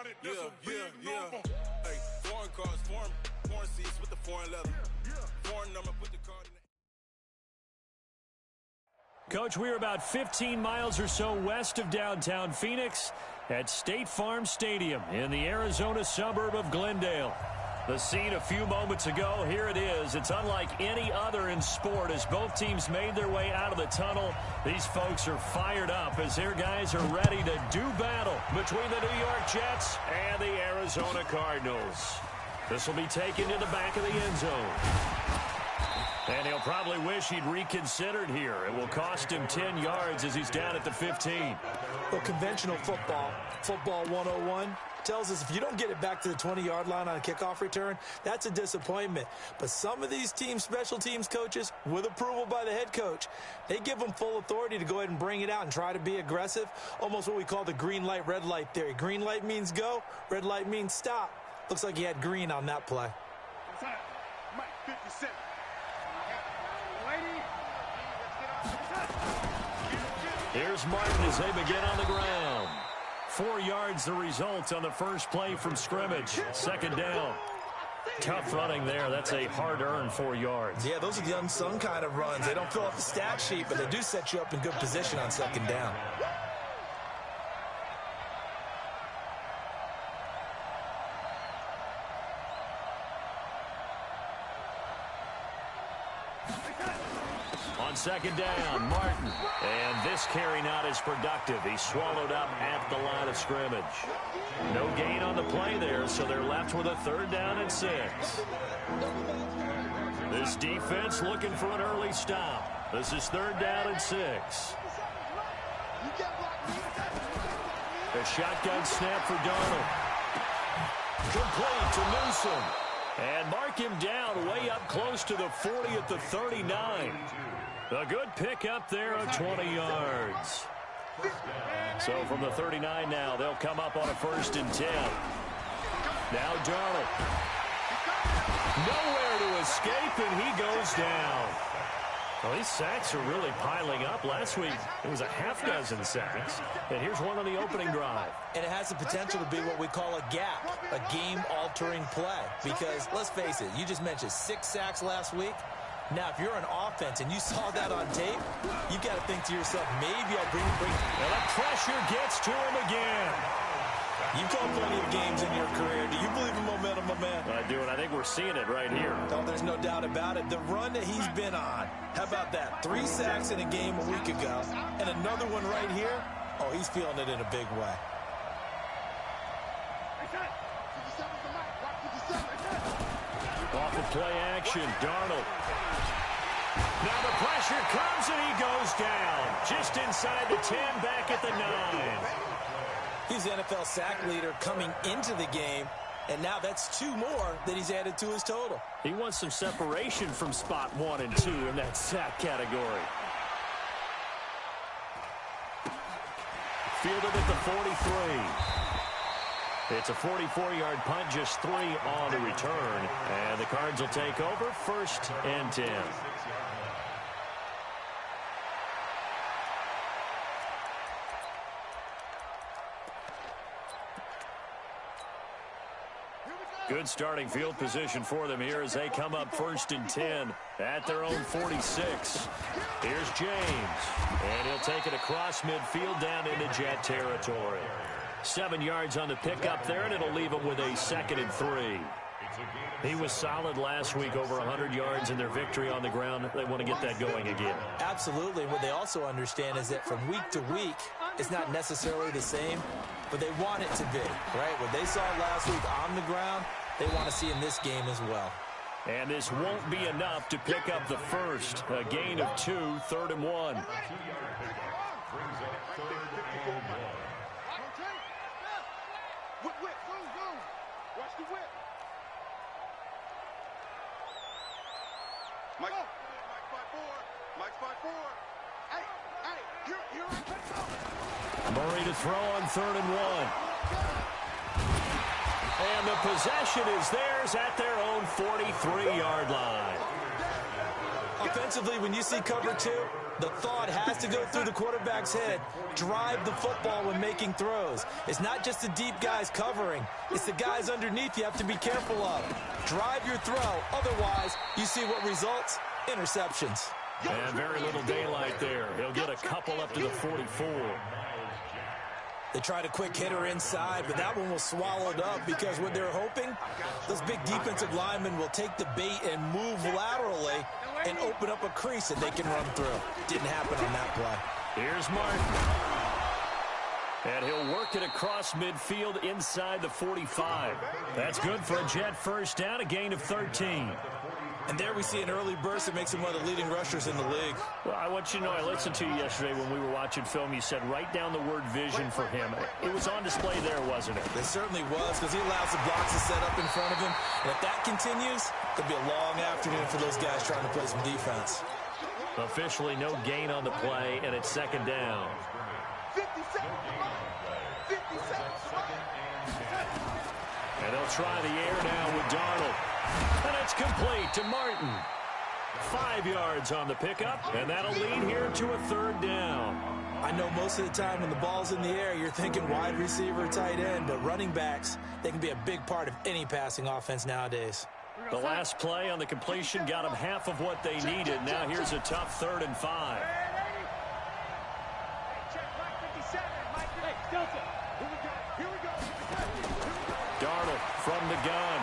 Hey, foreign cars, foreign seats with the foreign leather. Foreign number, put the card in. Coach, we're about 15 miles or so west of downtown Phoenix at State Farm Stadium in the Arizona suburb of Glendale. The scene a few moments ago, here it is. It's unlike any other in sport as both teams made their way out of the tunnel. These folks are fired up as their guys are ready to do battle between the New York Jets and the Arizona Cardinals. This will be taken to the back of the end zone. And he'll probably wish he'd reconsidered here. It will cost him 10 yards as he's down at the 15. Well, conventional football 101, tells us if you don't get it back to the 20-yard line on a kickoff return, that's a disappointment. But some of these team special teams coaches, with approval by the head coach, they give them full authority to go ahead and bring it out and try to be aggressive, almost what we call the green light, red light theory. Green light means go, red light means stop. Looks like he had green on that play. Here's Martin as they begin on the ground. 4 yards the result on the first play from scrimmage. Second down. Tough running there. That's a hard-earned 4 yards. Yeah, those are the unsung kind of runs. They don't fill up the stat sheet, but they do set you up in good position on second down. On second down, Martin. And this carry not as productive. He swallowed up at the line of scrimmage. No gain on the play there, so they're left with a 3rd down and 6. This defense looking for an early stop. This is 3rd down and 6. A shotgun snap for Darnold. Complete to Newsom. And mark him down way up close to the 40 at the 39. A good pickup there of 20 yards. So from the 39 now, they'll come up on a 1st and 10. Now Darnold. Nowhere to escape, and he goes down. Well, these sacks are really piling up. Last week, it was a half dozen sacks. And here's one on the opening drive. And it has the potential to be what we call a gap, a game-altering play. Because, let's face it, you just mentioned 6 sacks last week. Now, if you're an offense and you saw that on tape, you've got to think to yourself, maybe I'll bring. And the pressure gets to him again. You've called plenty of games in your career. Do you believe in momentum, my man? I do, and I think we're seeing it right here. Oh, there's no doubt about it. The run that he's been on, how about that? 3 sacks in a game a week ago, and another one right here. Oh, he's feeling it in a big way. Off of play action, Darnold. Now the pressure comes and he goes down. Just inside the 10, back at the 9. He's the NFL sack leader coming into the game, and now that's 2 more that he's added to his total. He wants some separation from spot 1 and 2 in that sack category. Fielded at the 43. It's a 44-yard punt, just 3 on the return. And the Cards will take over, 1st and 10. Good starting field position for them here as they come up 1st and 10 at their own 46. Here's James, and he'll take it across midfield down into Jet territory. 7 yards on the pickup there, and it'll leave him with a 2nd and 3. He was solid last week, over 100 yards in their victory on the ground. They want to get that going again. Absolutely. What they also understand is that from week to week, it's not necessarily the same, but they want it to be, right? What they saw last week on the ground, they want to see in this game as well. And this won't be enough to pick up the first. A gain of 2, 3rd and 1. Murray to throw on 3rd and 1. And the possession is theirs at their own 43-yard line. Offensively, when you see cover 2, The thought has to go through the quarterback's head. Drive the football when making throws. It's not just the deep guys covering. It's the guys underneath you have to be careful of. Drive your throw. Otherwise, you see what results? Interceptions. And very little daylight there. He'll get a couple up to the 44. They tried a quick hitter inside, but that one was swallowed up because what they're hoping, those big defensive linemen will take the bait and move laterally and open up a crease that they can run through. Didn't happen on that play. Here's Martin. And he'll work it across midfield inside the 45. That's good for a Jet first down, a gain of 13. And there we see an early burst that makes him one of the leading rushers in the league. Well, I want you to know, I listened to you yesterday when we were watching film. You said write down the word vision for him. It was on display there, wasn't it? It certainly was, because he allows the blocks to set up in front of him. And if that continues, it'll be a long afternoon for those guys trying to play some defense. Officially no gain on the play, and it's second down. 57. And they'll try the air now with Darnold. And it's complete to Martin. 5 yards on the pickup, and that'll lead here to a third down. I know most of the time when the ball's in the air, you're thinking wide receiver, tight end, but running backs, they can be a big part of any passing offense nowadays. The last play on the completion got them half of what they needed. Now here's a tough 3rd and 5. Darnold from the gun.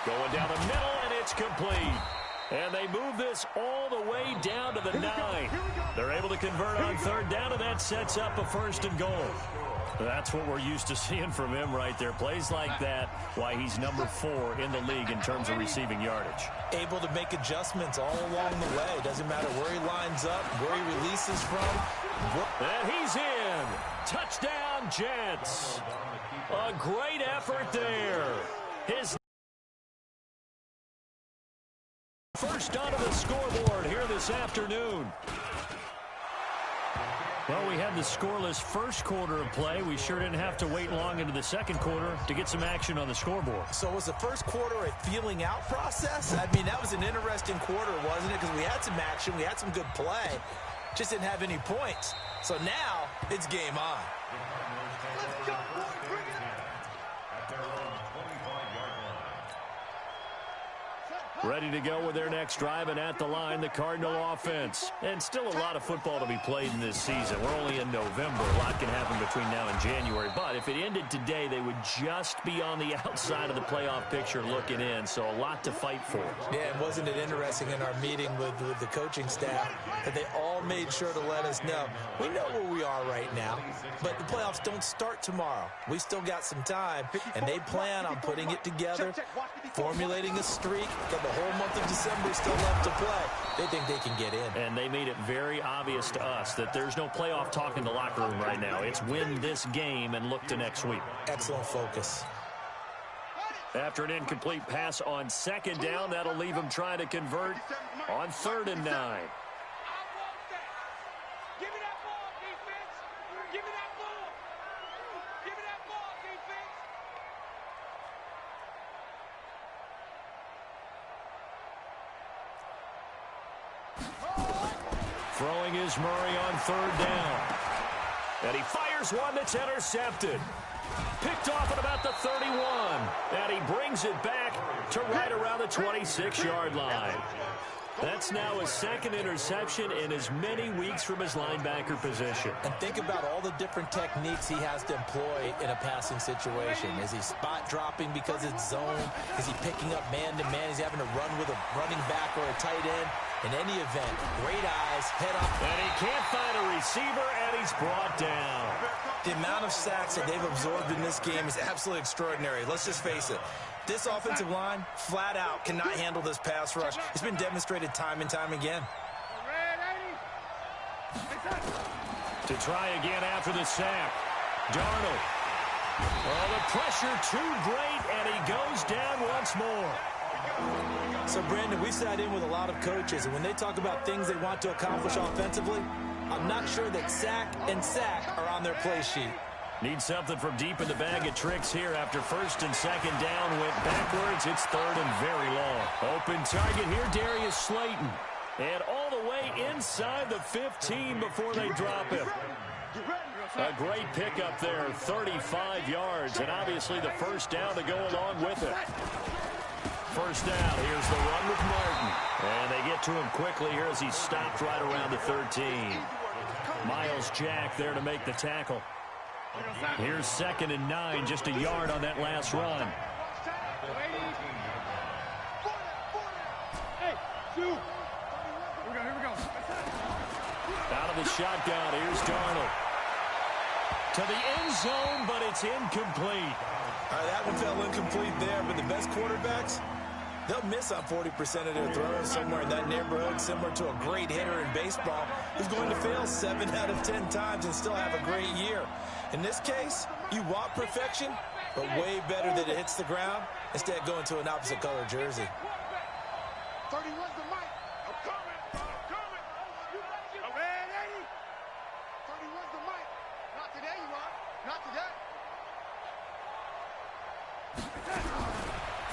Going down the middle, and it's complete. And they move this all the way down to the 9. They're able to convert on 3rd down, and that sets up a 1st and goal. That's what we're used to seeing from him right there. Plays like that, why he's number 4 in the league in terms of receiving yardage. Able to make adjustments all along the way. Doesn't matter where he lines up, where he releases from. And he's in. Touchdown, Jets. A great effort there. His first onto the scoreboard here this afternoon. Well, we had the scoreless first quarter of play. We sure didn't have to wait long into the second quarter to get some action on the scoreboard. So was the first quarter a feeling out process? I mean, that was an interesting quarter, wasn't it? Because we had some action, we had some good play, just didn't have any points. So now it's game on. Let's go, boy. Bring it. Ready to go with their next drive, and at the line, the Cardinal offense. And still a lot of football to be played in this season. We're only in November. A lot can happen between now and January. But if it ended today, they would just be on the outside of the playoff picture looking in. So a lot to fight for. Yeah, and wasn't it interesting in our meeting with the coaching staff that they all made sure to let us know, we know where we are right now, but the playoffs don't start tomorrow. We still got some time, and they plan on putting it together, formulating a streak that the whole month of December is still left to play. They think they can get in. And they made it very obvious to us that there's no playoff talk in the locker room right now. It's win this game and look to next week. Excellent focus. After an incomplete pass on 2nd down, that'll leave them trying to convert on 3rd and 9. Throwing is Murray on 3rd down. And he fires one that's intercepted. Picked off at about the 31. And he brings it back to right around the 26-yard line. That's now his 2nd interception in as many weeks from his linebacker position. And think about all the different techniques he has to employ in a passing situation. Is he spot dropping because it's zone? Is he picking up man-to-man? Is he having to run with a running back or a tight end? In any event, great eyes, head up. And he can't find a receiver, and he's brought down. The amount of sacks that they've absorbed in this game is absolutely extraordinary. Let's just face it. This offensive line, flat out, cannot handle this pass rush. It's been demonstrated time and time again. To try again after the sack. Darnold. Oh, the pressure too great, and he goes down once more. So, Brandon, we sat in with a lot of coaches, and when they talk about things they want to accomplish offensively, I'm not sure that sack and sack are on their play sheet. Need something from deep in the bag of tricks here after 1st and 2nd down. Went backwards. It's 3rd and very long. Open target here, Darius Slayton. And all the way inside the 15 before they drop him. A great pickup there, 35 yards, and obviously the first down to go along with it. First down, here's the run with Martin. And they get to him quickly here as he's stopped right around the 13. Miles Jack there to make the tackle. Here's 2nd and 9, just a yard on that last run. Out of the shotgun, here's Darnold. To the end zone, but it's incomplete. All right, that one fell incomplete there, but the best quarterbacks, they'll miss on 40% of their throws, somewhere in that neighborhood, similar to a great hitter in baseball who's going to fail 7 out of 10 times and still have a great year. In this case, you want perfection, but way better that it hits the ground instead of going to an opposite color jersey. 31's the mic. I'm coming. I'm coming. I'm ready. 31's the mic. Not today, you are. Not today.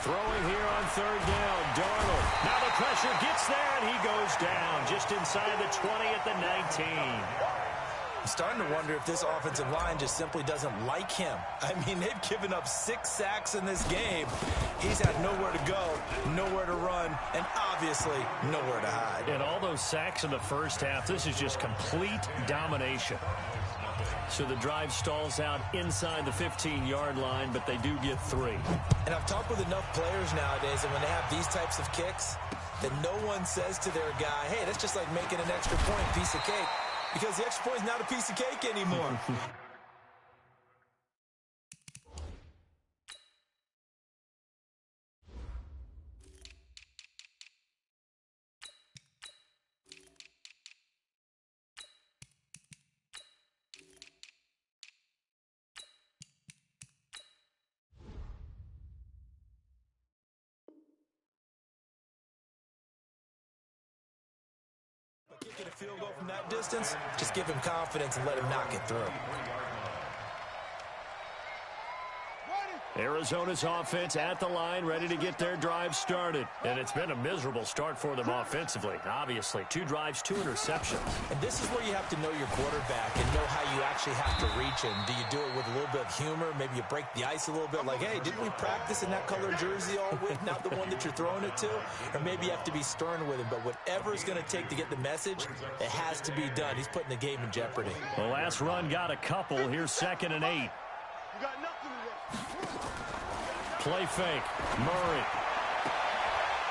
Throwing here on 3rd down, Darnold. Now the pressure gets there, and he goes down just inside the 20 at the 19. I'm starting to wonder if this offensive line just simply doesn't like him. I mean, they've given up 6 sacks in this game. He's had nowhere to go, nowhere to run, and obviously nowhere to hide. And all those sacks in the first half, this is just complete domination. So the drive stalls out inside the 15-yard line, but they do get 3. And I've talked with enough players nowadays, and when they have these types of kicks, that no one says to their guy, hey, that's just like making an extra point, piece of cake. Because the extra point is not a piece of cake anymore. Kicking a field goal from that distance, just give him confidence and let him knock it through. Arizona's offense at the line, ready to get their drive started. And it's been a miserable start for them offensively, obviously. 2 drives, 2 interceptions. And this is where you have to know your quarterback and know how you actually have to reach him. Do you do it with a little bit of humor? Maybe you break the ice a little bit, like, hey, didn't we practice in that color jersey all week, not the one that you're throwing it to? Or maybe you have to be stern with him. But whatever it's going to take to get the message, it has to be done. He's putting the game in jeopardy. The last run got a couple. Here's 2nd and 8. You got nothing to do. Play fake. Murray.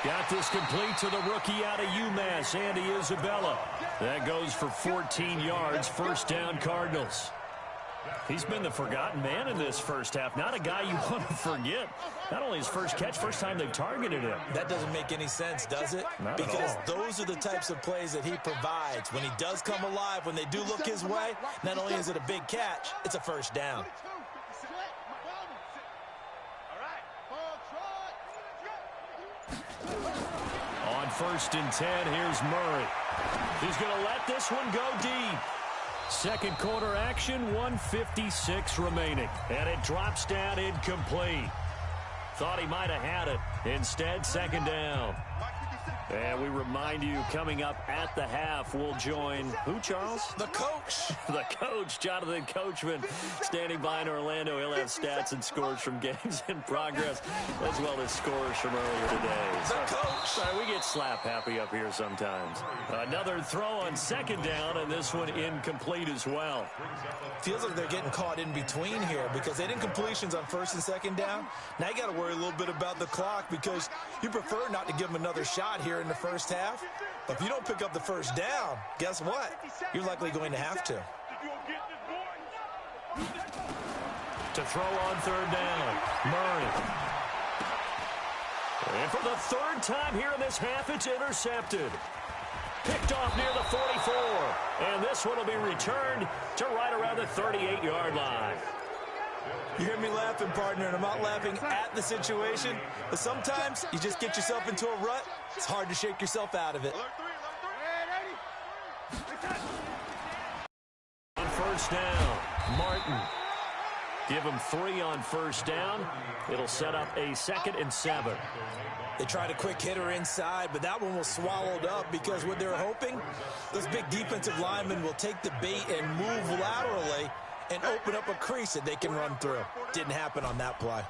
Got this complete to the rookie out of UMass, Andy Isabella. That goes for 14 yards. First down, Cardinals. He's been the forgotten man in this first half. Not a guy you want to forget. Not only his first catch, first time they've targeted him. That doesn't make any sense, does it? Not because those are the types of plays that he provides. When he does come alive, when they do look his way, not only is it a big catch, it's a first down. On 1st and 10, here's Murray. He's going to let this one go deep. Second quarter action, 1:56 remaining. And it drops down incomplete. Thought he might have had it. Instead, 2nd down. And we remind you, coming up at the half, we'll join who, Charles? The coach. The coach, Jonathan Coachman, standing by in Orlando. He'll have stats and scores from games in progress, as well as scores from earlier today. The coach. Sorry, we get slap happy up here sometimes. Another throw on 2nd down, and this one incomplete as well. Feels like they're getting caught in between here because they didn't completions on 1st and 2nd down. Now you got to worry a little bit about the clock because you prefer not to give them another shot here in the first half. But if you don't pick up the first down, guess what? You're likely going to have to. To throw on 3rd down, Murray. And for the 3rd time here in this half, it's intercepted. Picked off near the 44. And this one will be returned to right around the 38-yard line. You hear me laughing, partner, and I'm not laughing at the situation. But sometimes you just get yourself into a rut. It's hard to shake yourself out of it. On 1st down, Martin. Give them 3 on first down. It'll set up a 2nd and 7. They tried a quick hitter inside, but that one was swallowed up because what they're hoping, those big defensive linemen will take the bait and move laterally and open up a crease that they can run through. Didn't happen on that play.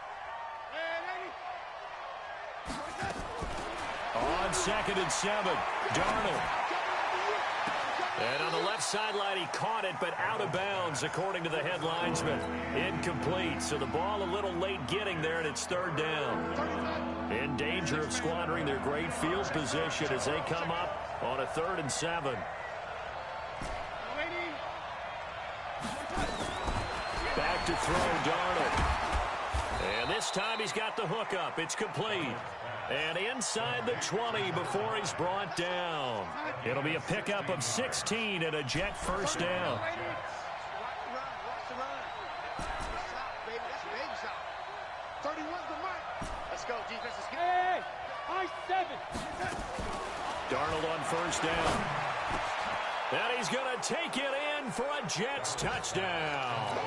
On 2nd and 7, Darnold. And on the left sideline, he caught it, but out of bounds, according to the head linesman. Incomplete, so the ball a little late getting there, and it's 3rd down. In danger of squandering their great field position as they come up on a 3rd and 7. Back to throw, Darnold. And this time he's got the hook up. It's complete. And inside the 20 before he's brought down. It'll be a pickup of 16 and a Jet first down. Let's go, defense. Hey, I-7. Darnold on first down. And he's going to take it in for a Jets touchdown.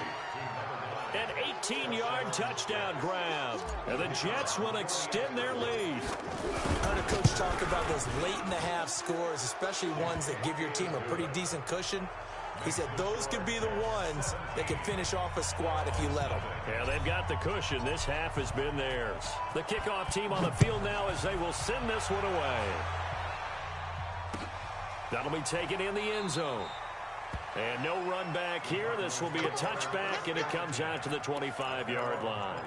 An 18-yard touchdown grab. And the Jets will extend their lead. I heard a coach talk about those late-in-the-half scores, especially ones that give your team a pretty decent cushion. He said those could be the ones that can finish off a squad if you let them. Yeah, they've got the cushion. This half has been theirs. The kickoff team on the field now as they will send this one away. That'll be taken in the end zone. And no run back here. This will be a touchback, and it comes out to the 25-yard line.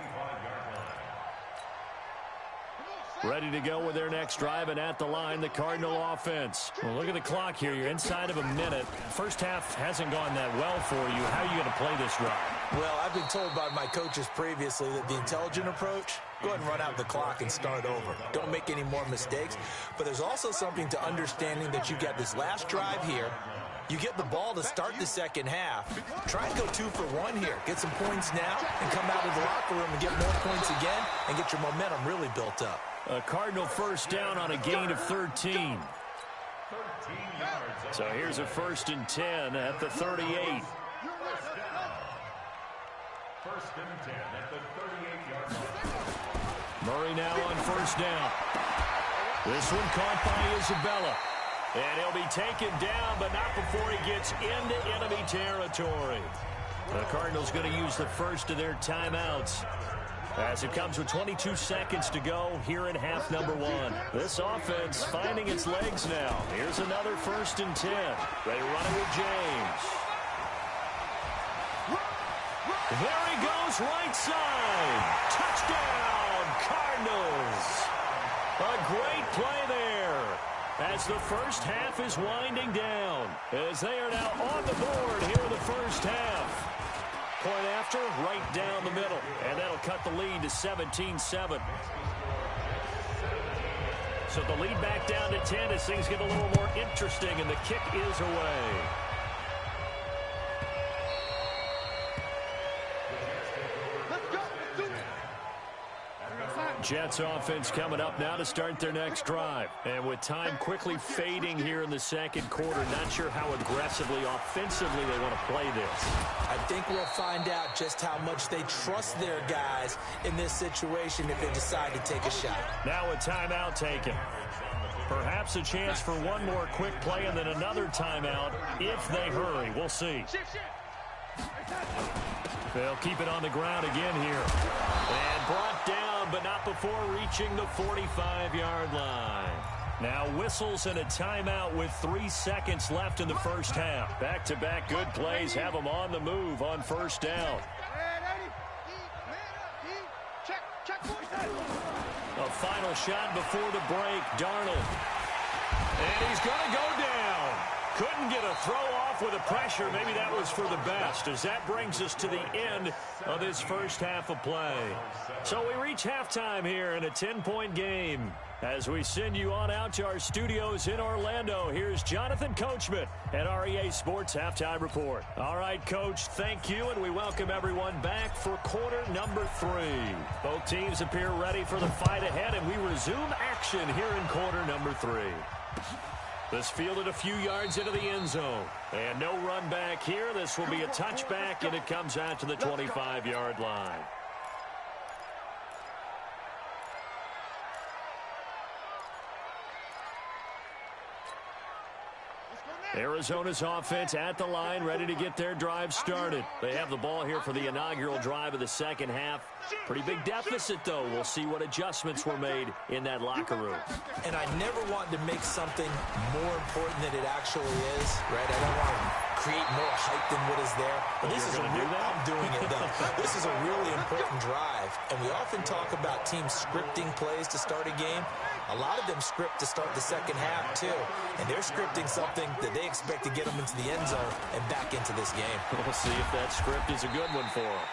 Ready to go with their next drive, and at the line, the Cardinal offense. Well, look at the clock here. You're inside of a minute. First half hasn't gone that well for you. How are you going to play this drive? Well, I've been told by my coaches previously that the intelligent approach, go ahead and run out the clock and start over. Don't make any more mistakes. But there's also something to understanding that you got this last drive here. You get the ball to start the second half. Try and go 2 for 1 here. Get some points now and come out of the locker room and get more points again and get your momentum really built up. A Cardinal first down on a gain of 13. So here's a 1st and 10 at the 38. First and 10 at the 38-yard line. Murray now on first down. This one caught by Isabella. And he'll be taken down, but not before he gets into enemy territory. The Cardinals going to use the first of their timeouts as it comes with 22 seconds to go here in half number 1. This offense finding its legs now. Here's another 1st and 10. They run it with James. There he goes, right side. Touchdown, Cardinals. A great play there as the first half is winding down, as they are now on the board here in the first half. Point after, right down the middle, and that'll cut the lead to 17-7. So the lead back down to 10 as things get a little more interesting, and the kick is away. Jets offense coming up now to start their next drive. And with time quickly fading here in the second quarter, not sure how aggressively, offensively they want to play this. I think we'll find out just how much they trust their guys in this situation if they decide to take a shot. Now a timeout taken. Perhaps a chance for one more quick play and then another timeout if they hurry. We'll see. They'll keep it on the ground again here. And brought down, but not before reaching the 45-yard line. Now whistles and a timeout with 3 seconds left in the first half. Back-to-back good plays have them on the move on first down. A final shot before the break, Darnold. And he's going to go down. Couldn't get a throw off with the pressure. Maybe that was for the best, as that brings us to the end of this first half of play. So we reach halftime here in a 10-point game. As we send you on out to our studios in Orlando, here's Jonathan Coachman at REA Sports Halftime Report. All right, Coach, thank you, and we welcome everyone back for quarter number 3. Both teams appear ready for the fight ahead, and we resume action here in quarter number 3. This fielded a few yards into the end zone. And no run back here. This will be a touchback, and it comes out to the 25-yard line. Arizona's offense at the line, ready to get their drive started. They have the ball here for the inaugural drive of the second half. Pretty big deficit, though. We'll see what adjustments were made in that locker room. And I never want to make something more important than it actually is, right? I don't want to create more hype than what is there. But this is I'm doing it, though. This is a really important drive. And we often talk about teams scripting plays to start a game. A lot of them script to start the second half, too. And they're scripting something that they expect to get them into the end zone and back into this game. We'll see if that script is a good one for them.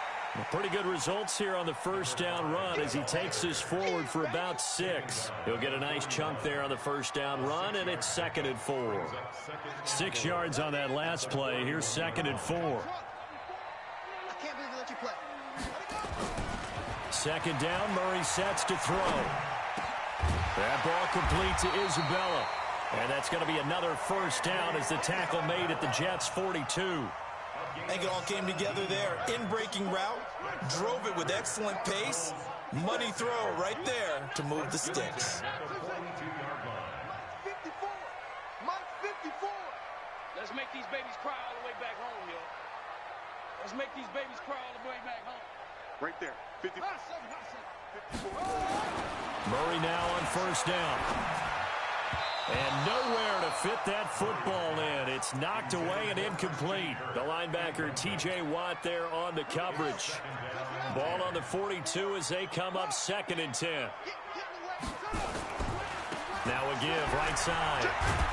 Pretty good results here on the first down run as he takes this forward for about 6. He'll get a nice chunk there on the first down run, and it's 2nd and 4. 6 yards on that last play. Here's 2nd and 4. I can't believe they let you play. 2nd down, Murray sets to throw. That ball complete to Isabella. And that's going to be another first down as the tackle made at the Jets' 42. I think it all came together there. In-breaking route, drove it with excellent pace. Money throw right there to move the sticks. Mike 54. Let's make these babies cry all the way back home, yo. Let's make these babies cry all the way back home. Right there. 54. Murray now on first down. And nowhere to fit that football in. It's knocked away and incomplete. The linebacker, T.J. Watt, there on the coverage. Ball on the 42 as they come up 2nd and 10. Now a give right side.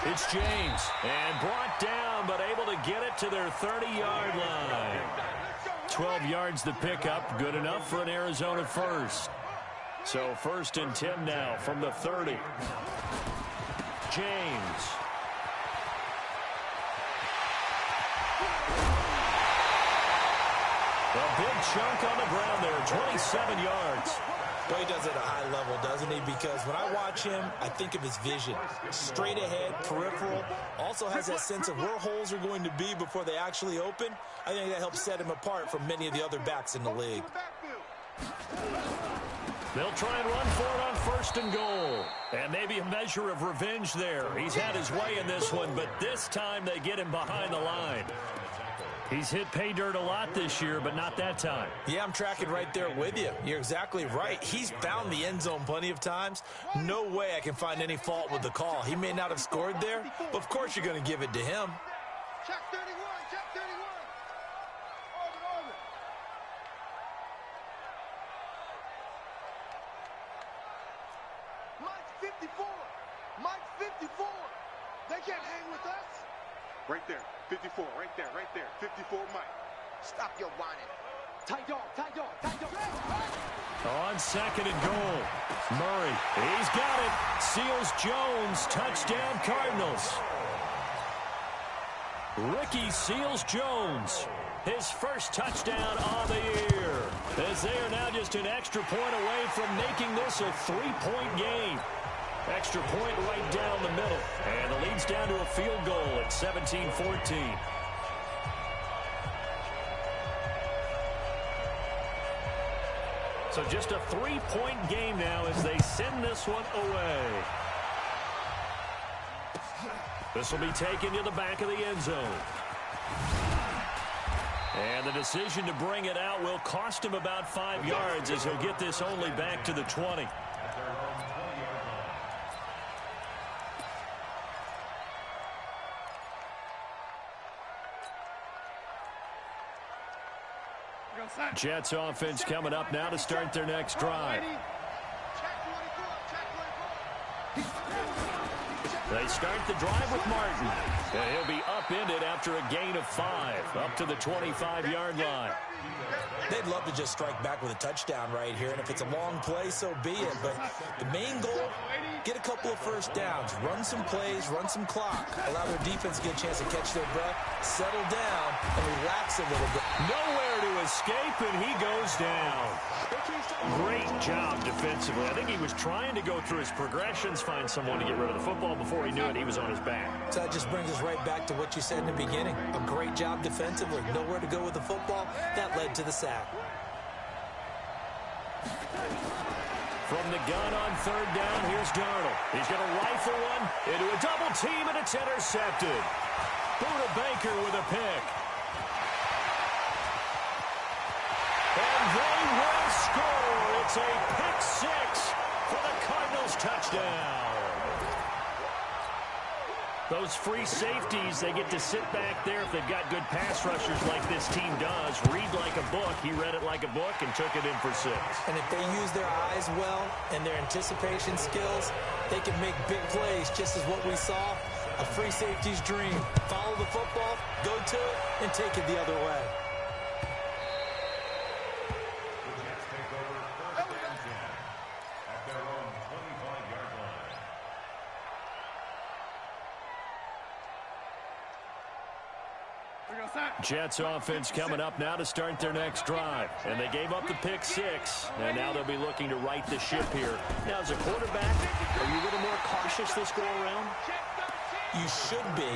It's James. And brought down, but able to get it to their 30-yard line. 12 yards the pickup. Good enough for an Arizona first. So 1st and 10 now from the 30. James. A big chunk on the ground there, 27 yards. Well, he does it at a high level, doesn't he? Because when I watch him, I think of his vision. Straight ahead, peripheral. Also has that sense of where holes are going to be before they actually open. I think that helps set him apart from many of the other backs in the league. They'll try and run for it on 1st and goal. And maybe a measure of revenge there. He's had his way in this one, but this time they get him behind the line. He's hit pay dirt a lot this year, but not that time. Yeah, I'm tracking right there with you. You're exactly right. He's found the end zone plenty of times. No way I can find any fault with the call. He may not have scored there, but of course you're going to give it to him. Check 31. Check 31. Orbit. Mike 54. Mike 54. They can't hang with us. Right there. 54. Right there. 54, Mike. Stop your whining. Tight dog. On 2nd and goal. Murray, he's got it. Seals Jones, touchdown Cardinals. Ricky Seals-Jones, his first touchdown on the year. As they are now just an extra point away from making this a 3-point game. Extra point right down the middle. And the lead's down to a field goal at 17-14. So just a 3-point game now as they send this one away. This will be taken to the back of the end zone. And the decision to bring it out will cost him about 5 yards as he'll get this only back to the 20. Jets offense coming up now to start their next drive. They start the drive with Martin. And he'll be up upended after a gain of 5 up to the 25-yard line. They'd love to just strike back with a touchdown right here, and if it's a long play, so be it. But the main goal, get a couple of first downs, run some plays, run some clock, allow their defense to get a chance to catch their breath, settle down, and relax a little bit. Nowhere to escape, and he goes down. Great job defensively. I think he was trying to go through his progressions, find someone to get rid of the football. Before he knew it, he was on his back. So that just brings us right back to what you said in the beginning. A great job defensively. Nowhere to go with the football. That led to the sack. From the gun on third down, here's Darnold. He's going to rifle one into a double team, and it's intercepted. Buda Baker with a pick. And they will score. It's a pick 6 for the Cardinals touchdown. Those free safeties, they get to sit back there if they've got good pass rushers like this team does. Read like a book. He read it like a book and took it in for 6. And if they use their eyes well and their anticipation skills, they can make big plays, just as what we saw. A free safety's dream. Follow the football, go to it, and take it the other way. Jets offense coming up now to start their next drive. And they gave up the pick 6, and now they'll be looking to right the ship here. Now, as a quarterback, are you a little more cautious this go-around? You should be,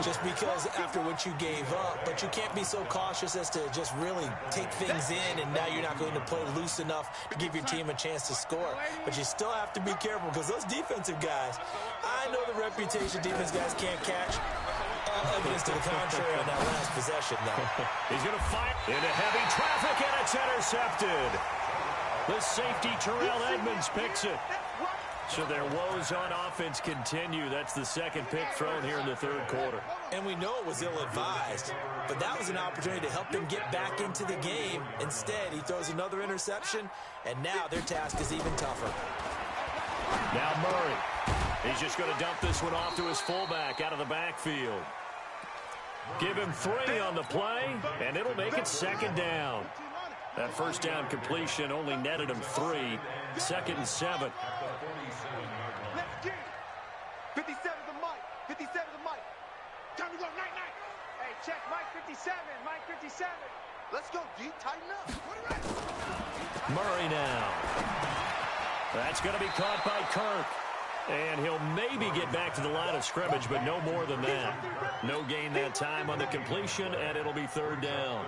just because after what you gave up. But you can't be so cautious as to just really take things in, and now you're not going to play loose enough to give your team a chance to score. But you still have to be careful, because those defensive guys, I know the reputation defense guys can't catch. Evidence to the contrary on that last possession, though. He's going to fire into heavy traffic, and it's intercepted. The safety, Terrell Edmonds, picks it. So their woes on offense continue. That's the second pick thrown here in the third quarter. And we know it was ill-advised, but that was an opportunity to help them get back into the game. Instead, he throws another interception, and now their task is even tougher. Now Murray. He's just going to dump this one off to his fullback out of the backfield. Give him 3 on the play, and it'll make it second down. That first down completion only netted him 3. 2nd and 7. Let's get it. 57 to Mike. 57 to Mike. Time to go. Night. Hey, check Mike 57. Mike 57. Let's go, D. Tighten up. Murray now. That's going to be caught by Kirk. And he'll maybe get back to the line of scrimmage, but no more than that. No gain that time on the completion, and it'll be third down.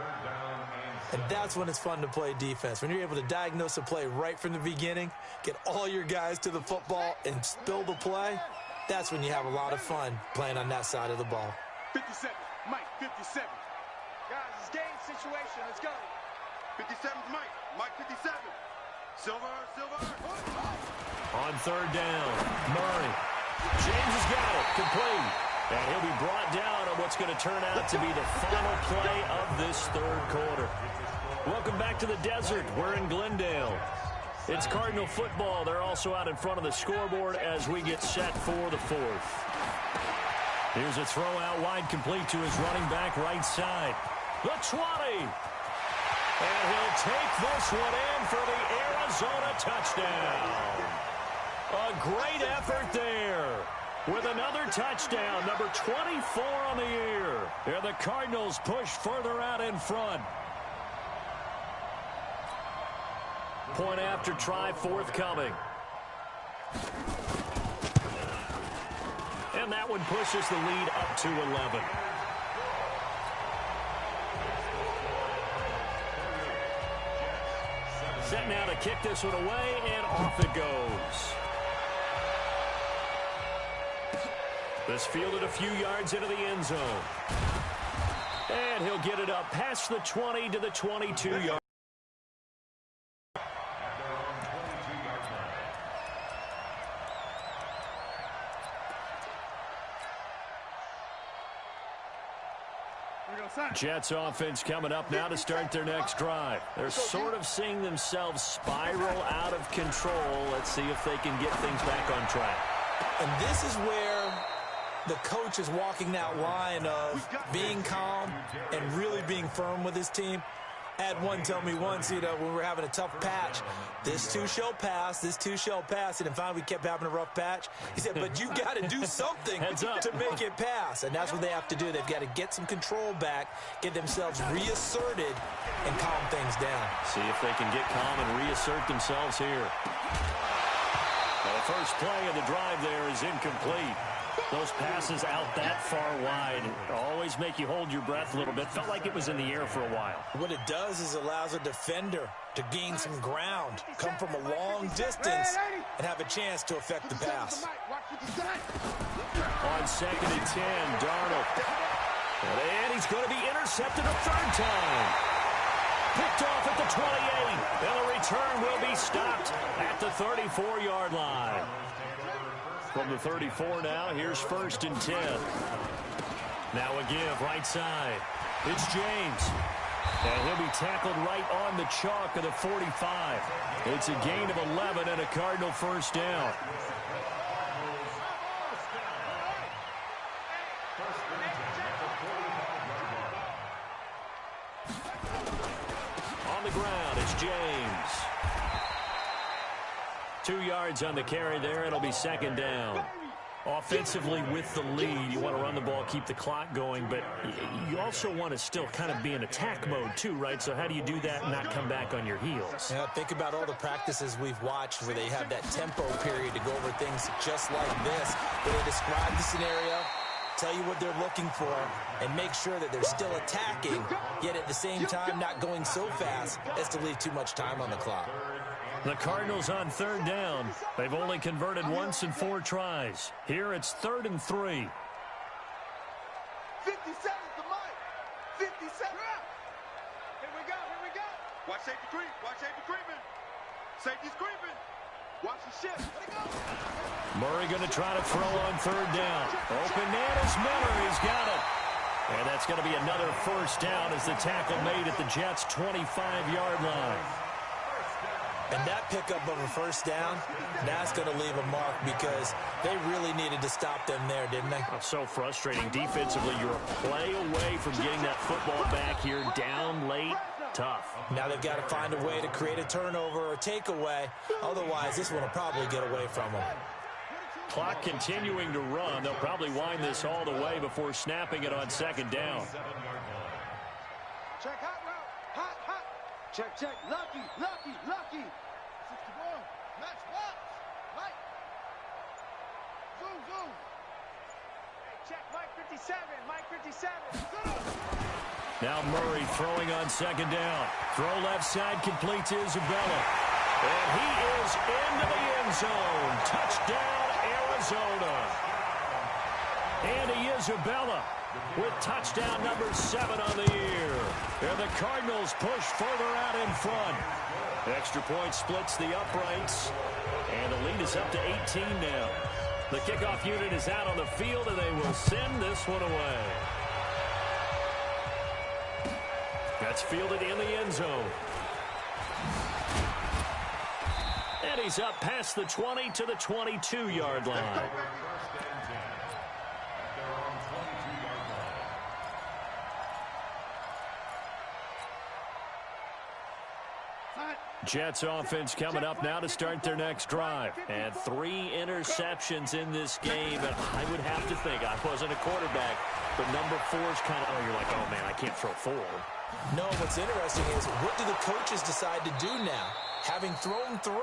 And that's when it's fun to play defense. When you're able to diagnose a play right from the beginning, get all your guys to the football, and spill the play, that's when you have a lot of fun playing on that side of the ball. 57, Mike, 57. Guys, it's game situation. Let's go. 57, Mike 57. Silver. On third down, Murray. James has got it, complete. And he'll be brought down on what's going to turn out to be the final play of this third quarter. Welcome back to the desert. We're in Glendale. It's Cardinal football. They're also out in front of the scoreboard as we get set for the 4th. Here's a throw out wide, complete to his running back right side. The 20. And he'll take this one in for the Arizona touchdown. A great effort there with another touchdown, number 24 on the year. And the Cardinals push further out in front. Point after try forthcoming. And that one pushes the lead up to 11. Set now to kick this one away, and off it goes. This fielded a few yards into the end zone. And he'll get it up past the 20 to the 22-yard. Jets offense coming up now to start their next drive. They're sort of seeing themselves spiral out of control. Let's see if they can get things back on track. And this is where the coach is walking that line of being calm and really being firm with his team. I had one tell me once, when we were having a tough patch, this too shall pass, this too shall pass. And finally we kept having a rough patch. He said, but you got to do something to make it pass. And that's what they have to do. They've got to get some control back, get themselves reasserted, and calm things down. See if they can get calm and reassert themselves here. Well, the first play of the drive there is incomplete. Those passes out that far wide always make you hold your breath a little bit. Felt like it was in the air for a while. What it does is allows a defender to gain some ground, come from a long distance, and have a chance to affect the pass. On 2nd and 10, Darnold. And he's going to be intercepted a third time. Picked off at the 28. And the return will be stopped at the 34-yard line. From the 34 now, here's 1st and 10. Now a give, right side. It's James. And he'll be tackled right on the chalk of the 45. It's a gain of 11 and a Cardinal first down. On the ground, it's James. 2 yards on the carry there. It'll be 2nd down. Offensively with the lead, you want to run the ball, keep the clock going, but you also want to still kind of be in attack mode too, right? So how do you do that and not come back on your heels? Yeah, think about all the practices we've watched where they have that tempo period to go over things just like this, where they describe the scenario, tell you what they're looking for, and make sure that they're still attacking, yet at the same time not going so fast as to leave too much time on the clock. The Cardinals on 3rd down. They've only converted once in 4 tries. Here it's 3rd and 3. 57 to Mike. 57. Here we go. Watch safety creep. Watch safety creeping. Safety's creeping. Watch the shift. Let it go. Murray going to try to throw on 3rd down. Open man is Miller. He's got it. And that's going to be another first down as the tackle made at the Jets' 25-yard line. And that pickup of a first down, that's going to leave a mark because they really needed to stop them there, didn't they? That's so frustrating. Defensively, you're a play away from getting that football back here. Down late, tough. Now they've got to find a way to create a turnover or takeaway. Otherwise, this one will probably get away from them. Clock continuing to run. They'll probably wind this all the way before snapping it on 2nd down. Check hot route. Hot. Check. Lucky. 61. Match box. Mike. Zoom. Hey, check Mike 57. Mike 57. Now Murray throwing on 2nd down. Throw left side completes Isabella. And he is into the end zone. Touchdown, Arizona. Andy Isabella with touchdown number 7 on the year. And the Cardinals push further out in front. Extra point splits the uprights. And the lead is up to 18 now. The kickoff unit is out on the field, and they will send this one away. That's fielded in the end zone. And he's up past the 20 to the 22-yard line. Jets offense coming up now to start their next drive. And 3 interceptions in this game. And I would have to think, I wasn't a quarterback, but number 4 is kind of, you're like, oh, man, I can't throw 4. No, what's interesting is what do the coaches decide to do now? Having thrown 3,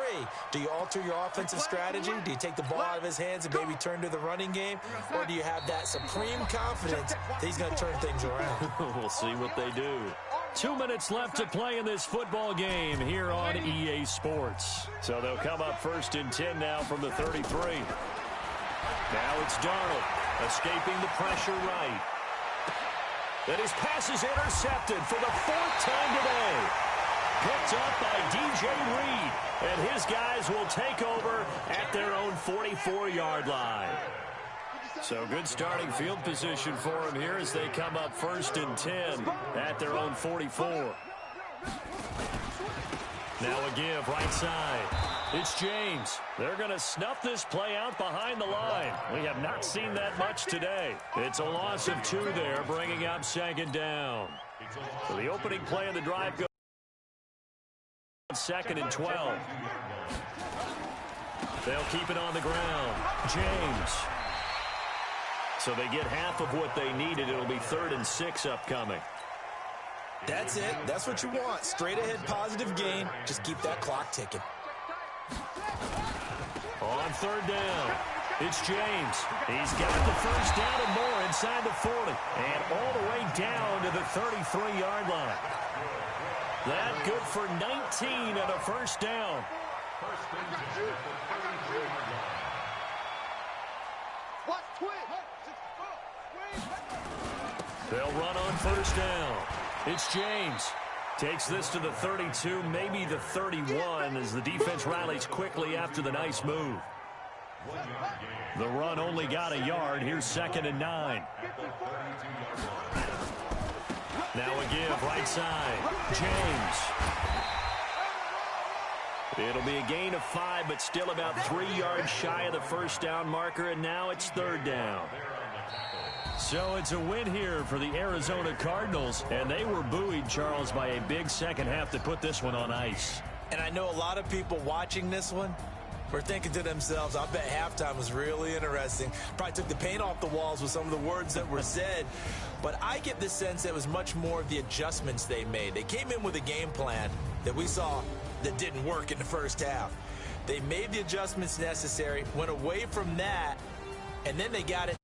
do you alter your offensive strategy? Do you take the ball out of his hands and maybe turn to the running game? Or do you have that supreme confidence that he's going to turn things around? We'll see what they do. 2 minutes left to play in this football game here on EA Sports. So they'll come up 1st and 10 now from the 33. Now it's Darnold escaping the pressure right. And his pass is intercepted for the 4th time today. Picked up by DJ Reed. And his guys will take over at their own 44-yard line. So good starting field position for him here as they come up 1st and 10 at their own 44. Now a give right side. It's James. They're going to snuff this play out behind the line. We have not seen that much today. It's a loss of 2 there, bringing up second down. So the opening play of the drive goes 2nd and 12. They'll keep it on the ground. James. So they get half of what they needed. It'll be 3rd and 6 upcoming. That's it. That's what you want. Straight ahead positive gain. Just keep that clock ticking. On 3rd down, it's James. He's got the first down and more inside the 40. And all the way down to the 33-yard line. That good for 19 and a first down. They'll run on 1st down. It's James. Takes this to the 32, maybe the 31, as the defense rallies quickly after the nice move. The run only got a yard. Here's 2nd and 9. Now a give right side. James. It'll be a gain of 5, but still about 3 yards shy of the first down marker, and now it's 3rd down. So it's a win here for the Arizona Cardinals, and they were buoyed, Charles, by a big second half that put this one on ice. And I know a lot of people watching this one were thinking to themselves, I bet halftime was really interesting. Probably took the paint off the walls with some of the words that were said. But I get the sense it was much more of the adjustments they made. They came in with a game plan that we saw that didn't work in the first half. They made the adjustments necessary, went away from that, and then they got it